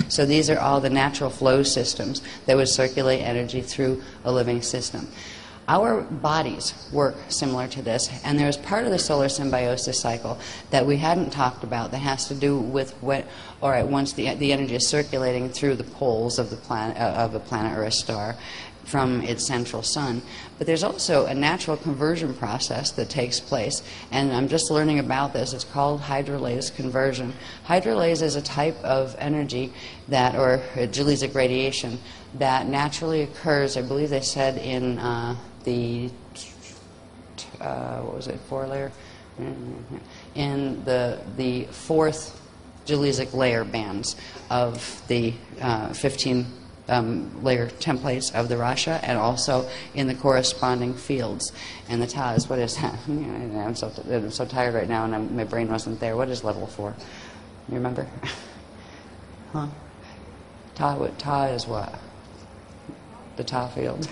So these are all the natural flow systems that would circulate energy through a living system. Our bodies work similar to this, and there's part of the solar symbiosis cycle that we hadn't talked about that has to do with what, all right, once the energy is circulating through the poles of the planet or a star from its central sun. But there's also a natural conversion process that takes place, and I'm just learning about this. It's called hydrolase conversion. Hydrolase is a type of energy that, or Gilesic radiation, that naturally occurs, I believe they said, in what was it, 4-layer? In the fourth Gilesic layer bands of the 15 layer templates of the Rasha, and also in the corresponding fields. And the Ta is, what is that? I'm so tired right now, and my brain wasn't there. What is level 4? You remember? Huh? Ta is what? The Ta field.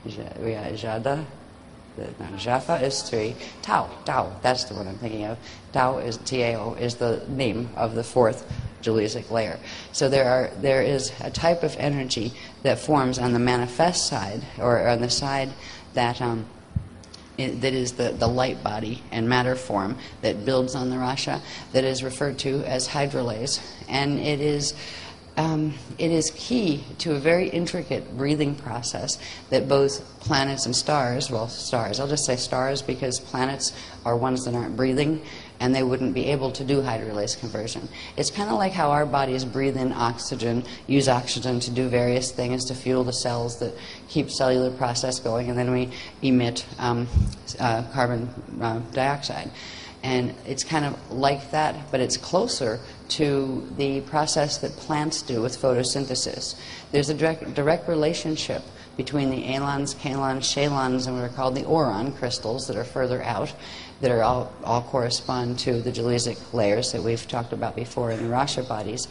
Jada. Jaffa is 3. Tao, that's the one I'm thinking of. Tao is, Tao, is the name of the fourth Gilesic layer. So there is a type of energy that forms on the manifest side, or on the side that that is the light body and matter form that builds on the Rasha, that is referred to as hydrolase, and it is key to a very intricate breathing process that both planets and stars, well, stars, I'll just say stars because planets are ones that aren't breathing, and they wouldn't be able to do hydrolase conversion. It's kind of like how our bodies breathe in oxygen, use oxygen to do various things to fuel the cells that keep cellular process going, and then we emit carbon dioxide. And it's kind of like that, but it's closer to the process that plants do with photosynthesis. There's a direct relationship between the alons, kalons, shalons, and what are called the oron crystals that are further out, that are all correspond to the Gilesic layers that we've talked about before in the Rasha bodies.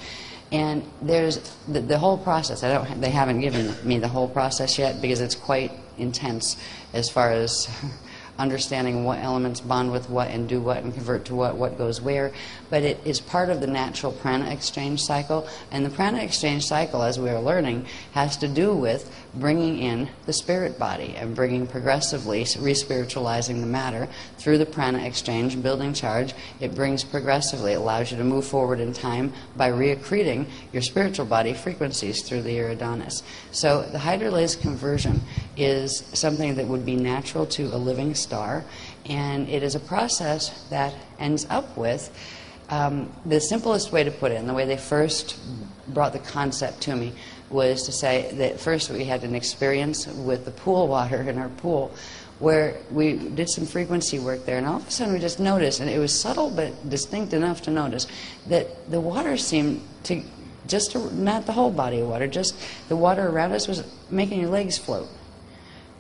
And there's the whole process. They haven't given me the whole process yet because it's quite intense as far as understanding what elements bond with what and do what and convert to what goes where. But it is part of the natural prana exchange cycle. And the prana exchange cycle, as we are learning, has to do with bringing in the spirit body and bringing progressively, re-spiritualizing the matter through the prana exchange, building charge. It brings progressively, it allows you to move forward in time by reaccreting your spiritual body frequencies through the iridonis. So the hydrolase conversion is something that would be natural to a living star, and it is a process that ends up with the simplest way to put it, and the way they first brought the concept to me, was to say that first we had an experience with the pool water in our pool where we did some frequency work there, and all of a sudden we just noticed, and it was subtle but distinct enough to notice, that the water seemed to, not the whole body of water, just the water around us was making your legs float.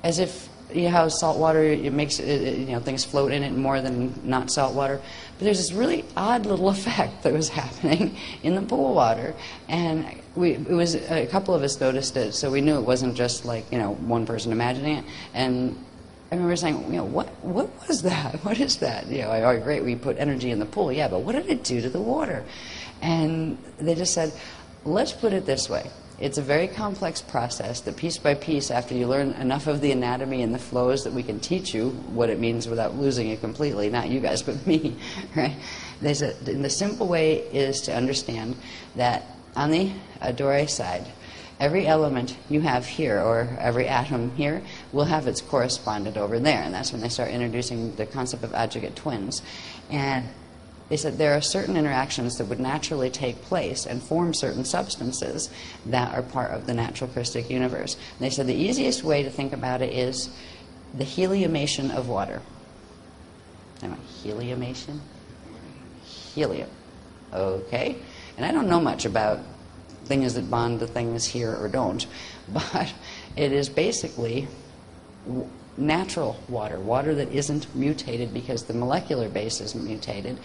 As if, you know how salt water, it makes things float in it more than not salt water. But there's this really odd little effect that was happening in the pool water, and it was a couple of us noticed it, so we knew it wasn't just like one person imagining it. And I remember saying, what was that? What is that? Oh, great, we put energy in the pool, yeah, but what did it do to the water? And they just said, let's put it this way. It's a very complex process that piece by piece, after you learn enough of the anatomy and the flows that we can teach you what it means without losing it completely, not you guys, but me, right? The simple way is to understand that on the Dore side, every element you have here, or every atom here, will have its correspondent over there, and that's when they start introducing the concept of adjugate twins. And they said there are certain interactions that would naturally take place and form certain substances that are part of the natural Krystic universe. And they said the easiest way to think about it is the heliumation of water. Heliumation? Helium. Okay. And I don't know much about things that bond to things here or don't, but it is basically natural water, water that isn't mutated because the molecular base isn't mutated,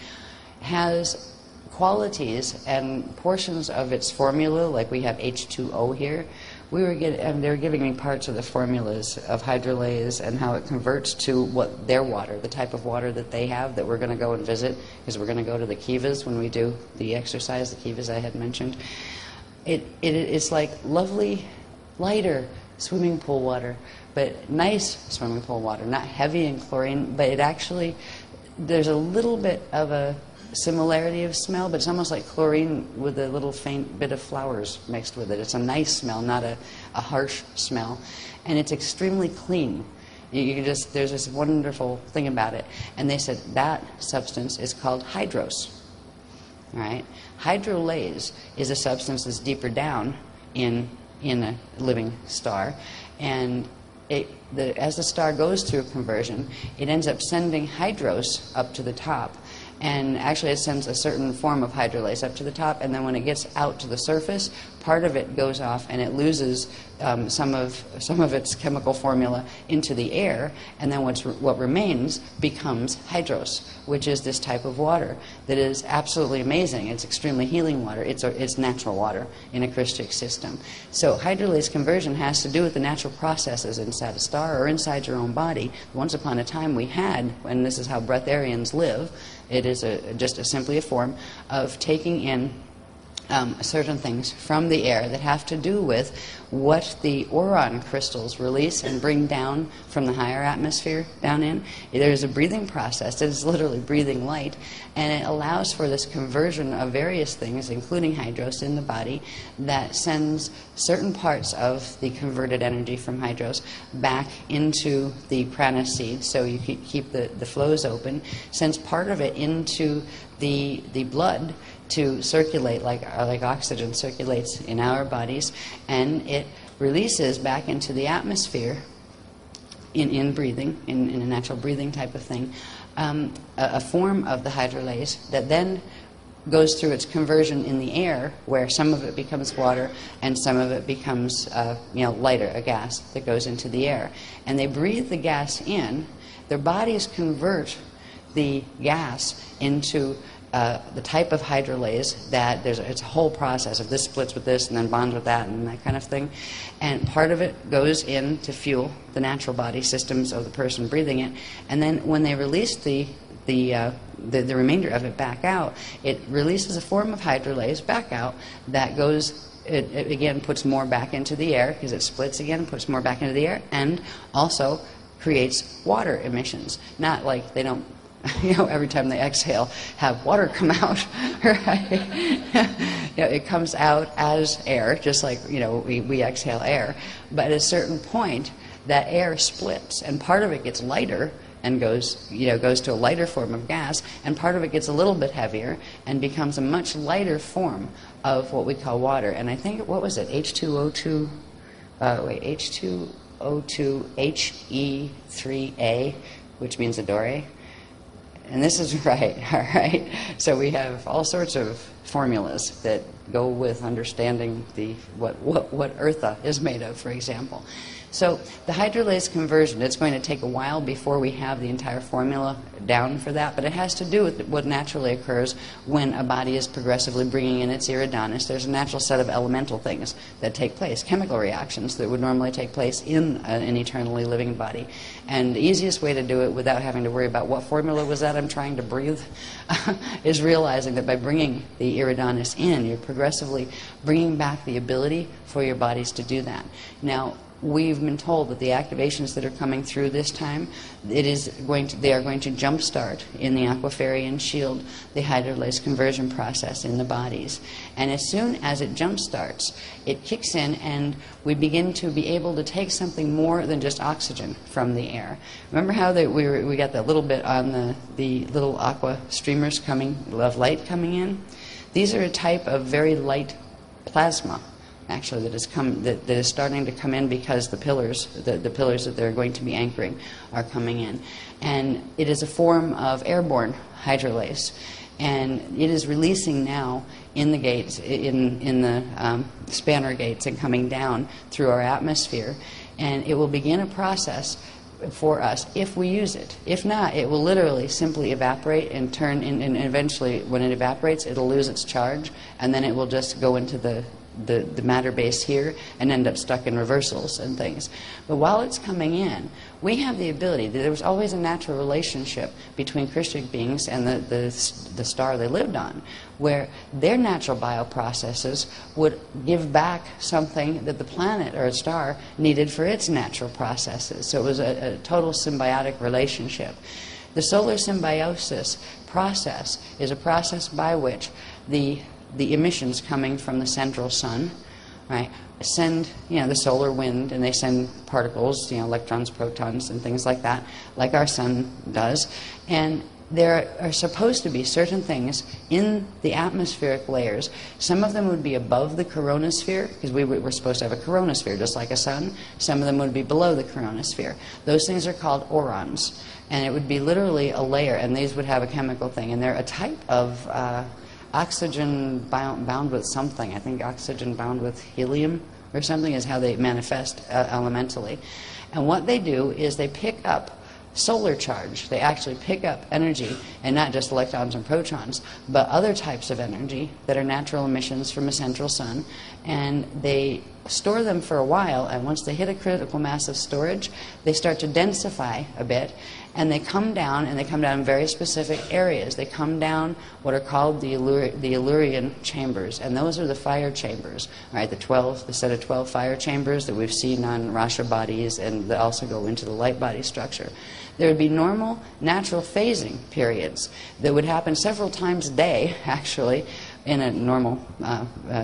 has qualities and portions of its formula, like we have H2O here, we were they were giving me parts of the formulas of Hydrolase and how it converts to what their water, the type of water that they have that we're going to go and visit, because we're going to go to the kivas when we do the exercise, the kivas I had mentioned. It's like lovely, lighter swimming pool water, but nice swimming pool water, not heavy in chlorine, but it actually, there's a little bit of a similarity of smell, but it's almost like chlorine with a little faint bit of flowers mixed with it. It's a nice smell, not a harsh smell, and it's extremely clean. You can just, there's this wonderful thing about it, and they said that substance is called hydrose. All right, hydrolase is a substance that's deeper down in a living star, and as the star goes through conversion, it ends up sending hydrose up to the top. And actually it sends a certain form of hydrolase up to the top, and then when it gets out to the surface, part of it goes off and it loses some of its chemical formula into the air, and then what remains becomes hydrose, which is this type of water that is absolutely amazing. It's extremely healing water. It's natural water in a Krystic system. So hydrolase conversion has to do with the natural processes inside a star or inside your own body. Once upon a time we had, and this is how Breatharians live, it is just simply a form of taking in certain things from the air that have to do with what the Orion crystals release and bring down from the higher atmosphere down in. There's a breathing process that is literally breathing light, and it allows for this conversion of various things, including hydrose in the body, that sends certain parts of the converted energy from hydrose back into the prana seed, so you keep the flows open, sends part of it into the blood to circulate like oxygen circulates in our bodies, and it releases back into the atmosphere in breathing, in a natural breathing type of thing, a form of the hydrolase that then goes through its conversion in the air, where some of it becomes water and some of it becomes lighter, a gas that goes into the air. And they breathe the gas in, their bodies convert the gas into the type of hydrolase that it's a whole process of this splits with this and then bonds with that and that kind of thing. And part of it goes in to fuel the natural body systems of the person breathing it. And then when they release the remainder of it back out, it releases a form of hydrolase back out that goes, it again puts more back into the air because it splits again, puts more back into the air, and also creates water emissions. Not like they don't, every time they exhale, have water come out, right? It comes out as air, just like, we exhale air. But at a certain point, that air splits, and part of it gets lighter and goes to a lighter form of gas, and part of it gets a little bit heavier and becomes a much lighter form of what we call water. And I think, what was it, H2O2, He3A, which means Adore. And this is right, all right? So we have all sorts of formulas that go with understanding what eartha is made of, for example. So the hydrolase conversion, it's going to take a while before we have the entire formula down for that, but it has to do with what naturally occurs when a body is progressively bringing in its iridonis. There's a natural set of elemental things that take place, chemical reactions that would normally take place in an eternally living body. And the easiest way to do it without having to worry about what formula was that I'm trying to breathe is realizing that by bringing the iridonis in, you're progressively bringing back the ability for your bodies to do that. Now, we've been told that the activations that are coming through this time, they are going to jumpstart in the Aquafereion shield the hydrolase conversion process in the bodies. And as soon as it jumpstarts, it kicks in and we begin to be able to take something more than just oxygen from the air. Remember how we got that little bit on the little aqua streamers of light coming in? These are a type of very light plasma, actually, that is starting to come in because the pillars that they're going to be anchoring are coming in. And it is a form of airborne hydrolase. And it is releasing now in the gates, in the spanner gates, and coming down through our atmosphere. And it will begin a process for us if we use it. If not, it will literally simply evaporate and turn in, and eventually when it evaporates, it'll lose its charge, and then it will just go into the the matter base here and end up stuck in reversals and things. But while it's coming in, we have the ability, there was always a natural relationship between Christic beings and the star they lived on, where their natural bioprocesses would give back something that the planet or a star needed for its natural processes. So it was a total symbiotic relationship. The solar symbiosis process is a process by which the emissions coming from the central sun, right, send, the solar wind, and they send particles, electrons, protons, and things like that, like our sun does. And there are supposed to be certain things in the atmospheric layers. Some of them would be above the coronosphere, because we're supposed to have a coronosphere, just like a sun. Some of them would be below the coronosphere. Those things are called orons. And it would be literally a layer, and these would have a chemical thing. And they're a type of oxygen bound with something. I think oxygen bound with helium or something is how they manifest elementally. And what they do is they pick up solar charge. They actually pick up energy, and not just electrons and protons, but other types of energy that are natural emissions from a central sun, and they store them for a while, and once they hit a critical mass of storage, they start to densify a bit, and they come down, in very specific areas. They come down what are called the Eulerian chambers, and those are the fire chambers, right? The set of 12 fire chambers that we've seen on Rasha bodies, and that also go into the light body structure. There would be normal, natural phasing periods that would happen several times a day, actually, in a normal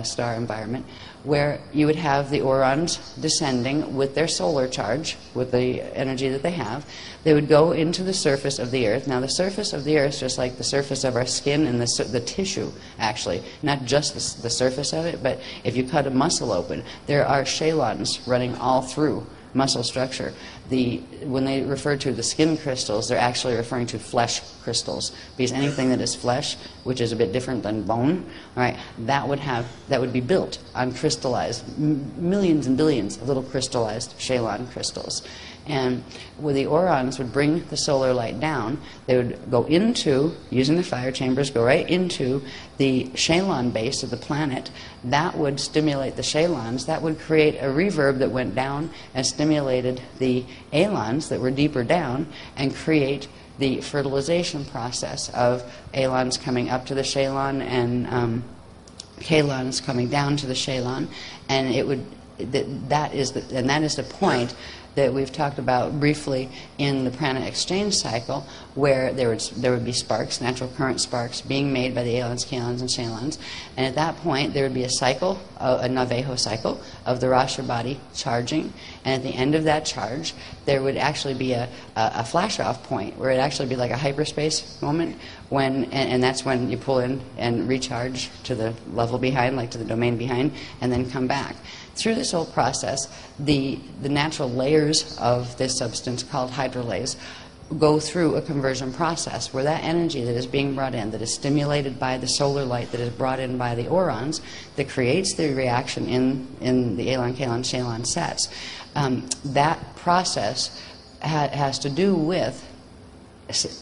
star environment, where you would have the orons descending with their solar charge, with the energy that they have. They would go into the surface of the Earth. Now, the surface of the Earth is just like the surface of our skin and the tissue, actually. Not just the surface of it, but if you cut a muscle open, there are chelons running all through muscle structure. When they refer to the skin crystals, they're actually referring to flesh crystals, because anything that is flesh, which is a bit different than bone, all right, that would be built on crystallized, millions and billions of little crystallized chelon crystals. And where the orons would bring the solar light down, they would go into, using the fire chambers, go right into the chelon base of the planet. That would stimulate the chelons. That would create a reverb that went down and stimulated the alons that were deeper down, and create the fertilization process of alons coming up to the chelon and kalons coming down to the chelon. And that is the point that we've talked about briefly in the prana exchange cycle, where there would be sparks, natural current sparks, being made by the alons, kalons, and chelons. And at that point, there would be a cycle, a Navajo cycle, of the Rasha body charging. And at the end of that charge, there would actually be a flash-off point, where it would actually be like a hyperspace moment, and that's when you pull in and recharge to the level behind, like to the domain behind, and then come back. Through this whole process, the natural layers of this substance called hydrolase go through a conversion process, where that energy that is being brought in, that is stimulated by the solar light that is brought in by the orons, that creates the reaction in the alon, kalon, chelon sets, that process has to do with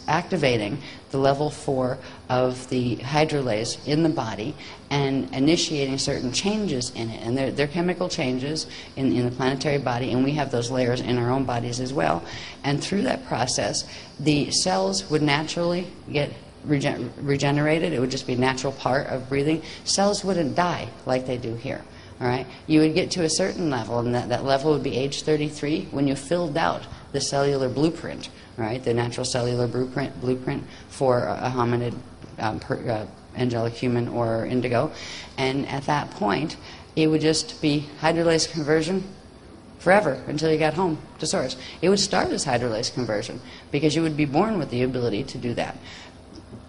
activating the level 4 of the hydrolase in the body and initiating certain changes in it. And they're chemical changes in the planetary body, and we have those layers in our own bodies as well. And through that process, the cells would naturally get regenerated. It would just be a natural part of breathing. Cells wouldn't die like they do here. All right? You would get to a certain level, and that level would be age 33, when you filled out the cellular blueprint, right? The natural cellular blueprint for a hominid, angelic human, or indigo. And at that point, it would just be hydrolase conversion forever until you got home to source. It would start as hydrolase conversion, because you would be born with the ability to do that.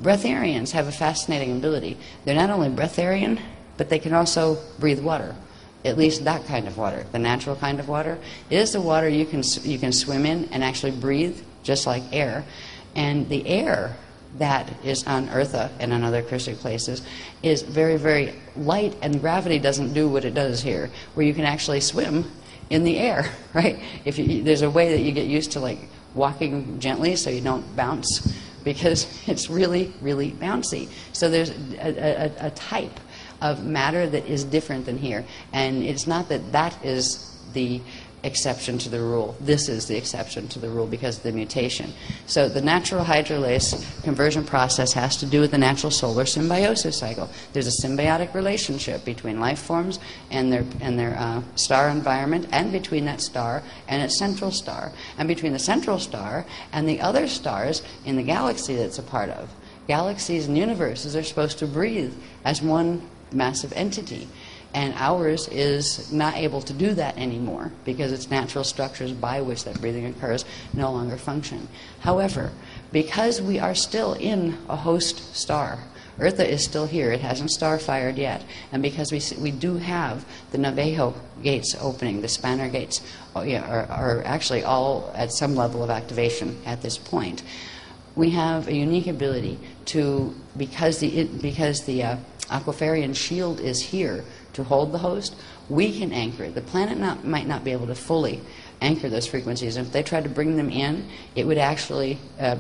Breatharians have a fascinating ability. They're not only breatharian, but they can also breathe water. At least that kind of water, the natural kind of water. It is the water you can swim in and actually breathe, just like air. And the air that is on Eartha and on other Christic places is very, very light, and gravity doesn't do what it does here, where you can actually swim in the air, right? There's a way that you get used to, like, walking gently so you don't bounce, because it's really, really bouncy. So there's a type of matter that is different than here. And it's not that that is the exception to the rule. This is the exception to the rule because of the mutation. So the natural hydrolase conversion process has to do with the natural solar symbiosis cycle. There's a symbiotic relationship between life forms and their star environment, and between that star and its central star, and between the central star and the other stars in the galaxy that's a part of. Galaxies and universes are supposed to breathe as one massive entity. And ours is not able to do that anymore because its natural structures by which that breathing occurs no longer function. However, because we are still in a host star, Eartha is still here, it hasn't star-fired yet, and because we do have the Navajo gates opening, the Spanner gates are actually all at some level of activation at this point, we have a unique ability to, because the Aquafereion shield is here to hold the host, we can anchor it. The planet might not be able to fully anchor those frequencies. And if they tried to bring them in, it would actually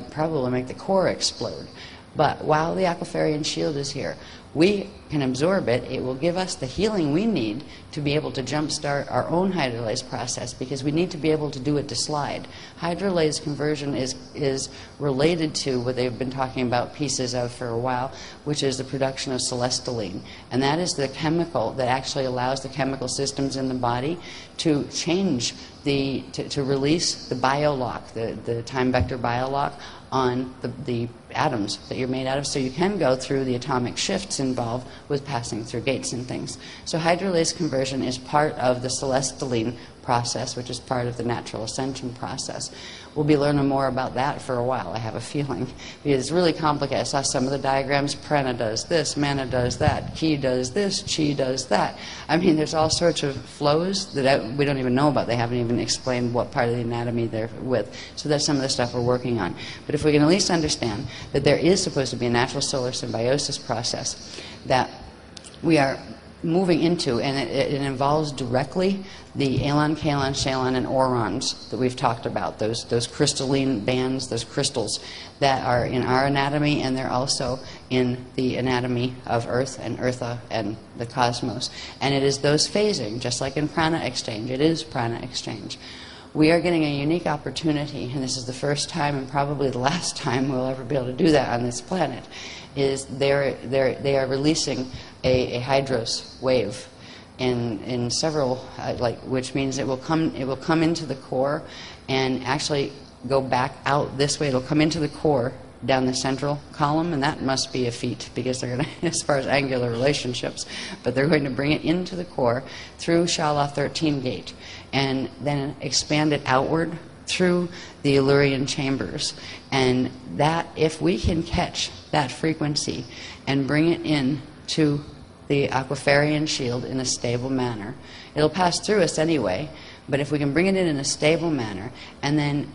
probably make the core explode. But while the Aquafereion shield is here, we can absorb it. It will give us the healing we need to be able to jumpstart our own hydrolase process, because we need to be able to do it to slide. Hydrolase conversion is related to what they've been talking about pieces of for a while, which is the production of celestaline. And that is the chemical that actually allows the chemical systems in the body to change to release the biolock, the time vector biolock on the atoms that you're made out of, so you can go through the atomic shifts involved with passing through gates and things. So hydrolase conversion is part of the celestaline process, which is part of the natural ascension process. We'll be learning more about that for a while, I have a feeling, because it's really complicated. I saw some of the diagrams. Prana does this, Mana does that, Ki does this, Chi does that. I mean, there's all sorts of flows that we don't even know about. They haven't even explained what part of the anatomy they're with. So that's some of the stuff we're working on. But if we can at least understand that there is supposed to be a natural solar symbiosis process that we are moving into, and it involves directly the Alon, Kalon, Shalon, and Orons that we've talked about, those crystalline bands, those crystals that are in our anatomy, and they're also in the anatomy of Earth and Eartha and the cosmos. And it is those phasing, just like in prana exchange, it is prana exchange. We are getting a unique opportunity, and this is the first time and probably the last time we'll ever be able to do that on this planet, is they are releasing a hydros wave in several, which means it will come into the core and actually go back out this way. It'll come into the core down the central column, and that must be a feat, because they're going to, as far as angular relationships, but they're going to bring it into the core through Shala 13 gate and then expand it outward through the Illyrian chambers. And that, if we can catch that frequency and bring it in to the Aquafereion shield in a stable manner, it'll pass through us anyway, but if we can bring it in a stable manner, and then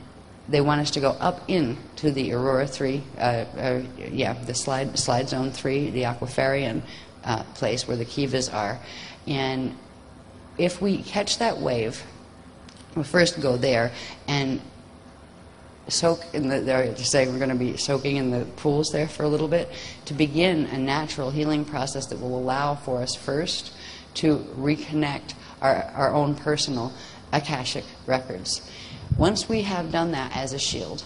they want us to go up into the Aurora 3, the slide zone 3, the Aquafereion place where the kivas are. And if we catch that wave, we'll first go there and soak in we're going to be soaking in the pools there for a little bit to begin a natural healing process that will allow for us first to reconnect our own personal Akashic records. Once we have done that as a shield,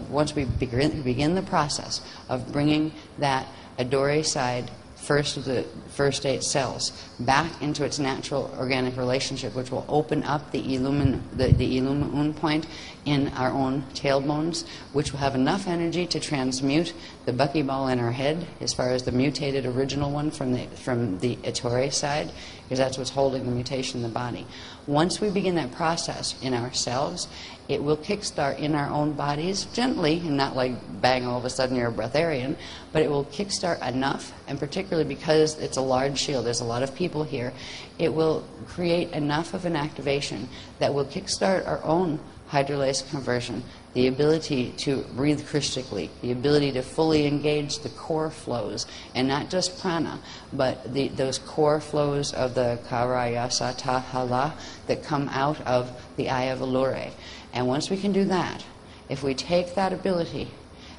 once we begin the process of bringing that Adore side, first of the first 8 cells, back into its natural organic relationship, which will open up the Illumin point in our own tailbones, which will have enough energy to transmute the buckyball in our head, as far as the mutated original one from the Ettore side, because that's what's holding the mutation in the body. Once we begin that process in ourselves, it will kickstart in our own bodies gently, and not like bang, all of a sudden you're a breatharian, but it will kickstart enough, and particularly because it's a large shield, there's a lot of people here, it will create enough of an activation that will kickstart our own hydrolase conversion, the ability to breathe crystically, the ability to fully engage the core flows, and not just prana, but those core flows of the karayasata hala that come out of the eye of Allure. And once we can do that, if we take that ability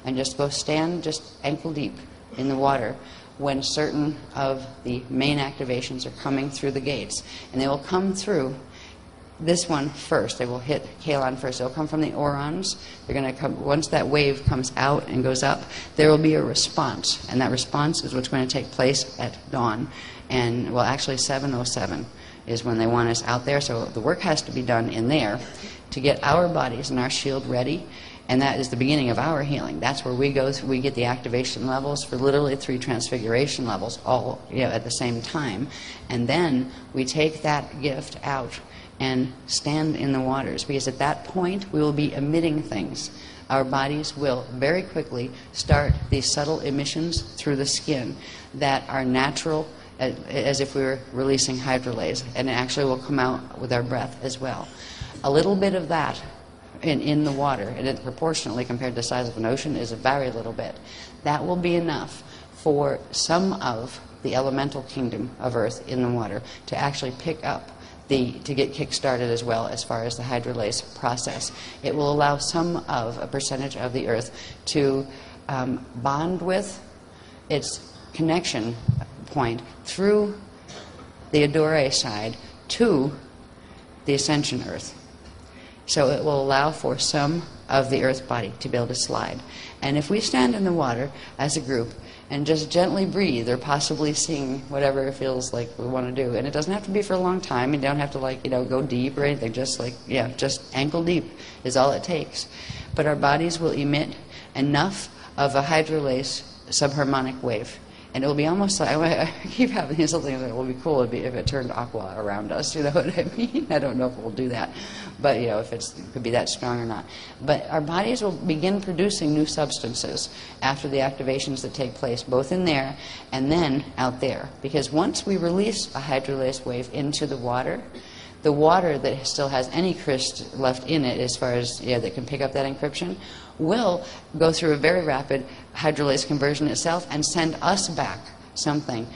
and just go stand just ankle deep in the water when certain of the main activations are coming through the gates. And they will come through this one first. They will hit Kalan first. They'll come from the orons. They're going to come, once that wave comes out and goes up, there will be a response. And that response is what's going to take place at dawn. And, well, actually 7:07 is when they want us out there. So the work has to be done in there to get our bodies and our shield ready. And that is the beginning of our healing. That's where we go through, we get the activation levels for literally 3 transfiguration levels all at the same time. And then we take that gift out and stand in the waters, because at that point we will be emitting things. Our bodies will very quickly start these subtle emissions through the skin that are natural, as if we were releasing hydrolase, and it actually will come out with our breath as well. A little bit of that in the water, and it proportionately compared to the size of an ocean is a very little bit. That will be enough for some of the elemental kingdom of Earth in the water to actually pick up to get kick-started as well as far as the hydrolase process. It will allow some of a percentage of the Earth to bond with its connection point through the Adore side to the Ascension Earth. So it will allow for some of the Earth body to be able to slide. And if we stand in the water as a group and just gently breathe, or possibly sing whatever it feels like we want to do, and it doesn't have to be for a long time, you don't have to go deep or anything, just just ankle deep is all it takes. But our bodies will emit enough of a hydrolase subharmonic wave. And it will be almost like, I keep having something that will be cool if it turned aqua around us, you know what I mean? I don't know if we'll do that, but if it could be that strong or not. But our bodies will begin producing new substances after the activations that take place, both in there and then out there. Because once we release a hydrolase wave into the water that still has any Kryst left in it, as far as that can pick up that encryption, will go through a very rapid hydrolase conversion itself and send us back something,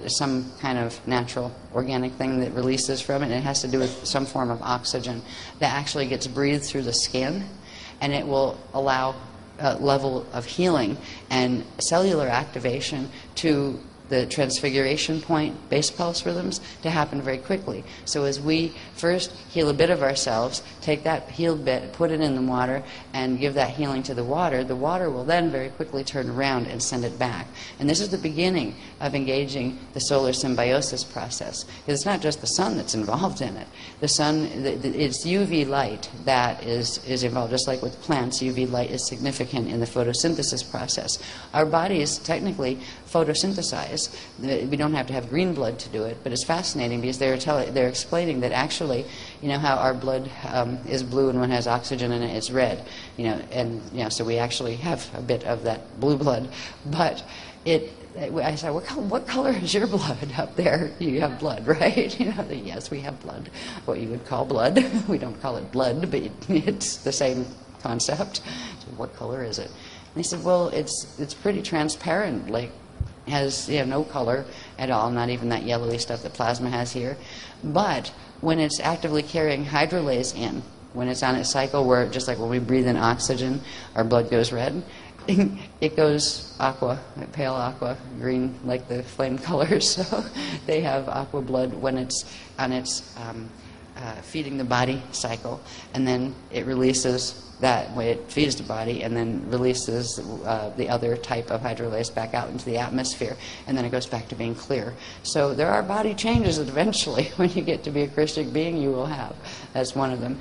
some kind of natural organic thing that releases from it, and it has to do with some form of oxygen that actually gets breathed through the skin, and it will allow a level of healing and cellular activation to the transfiguration point base pulse rhythms to happen very quickly. So as we first heal a bit of ourselves, take that healed bit, put it in the water, and give that healing to the water will then very quickly turn around and send it back. And this is the beginning of engaging the solar symbiosis process. Because it's not just the sun that's involved in it. The sun, it's UV light that is involved. Just like with plants, UV light is significant in the photosynthesis process. Our bodies technically photosynthesize. We don't have to have green blood to do it, but it's fascinating because they're explaining that actually, how our blood is blue and when it has oxygen in it, it's red. So we actually have a bit of that blue blood. But I said, what color is your blood up there? You have blood, right? Yes, we have blood. What you would call blood. We don't call it blood, but it's the same concept. So what color is it? And they said, well, it's pretty transparent, has no color at all, not even that yellowy stuff that plasma has here. But when it's actively carrying hydrolase in, when it's on its cycle where, just like when we breathe in oxygen, our blood goes red, it goes aqua, pale aqua, green like the flame colors. So they have aqua blood when it's on its feeding the body cycle, and then it releases that way, it feeds the body and then releases the other type of hydrolase back out into the atmosphere, and then it goes back to being clear. So there are body changes that eventually, when you get to be a Christic being, you will have. That's one of them.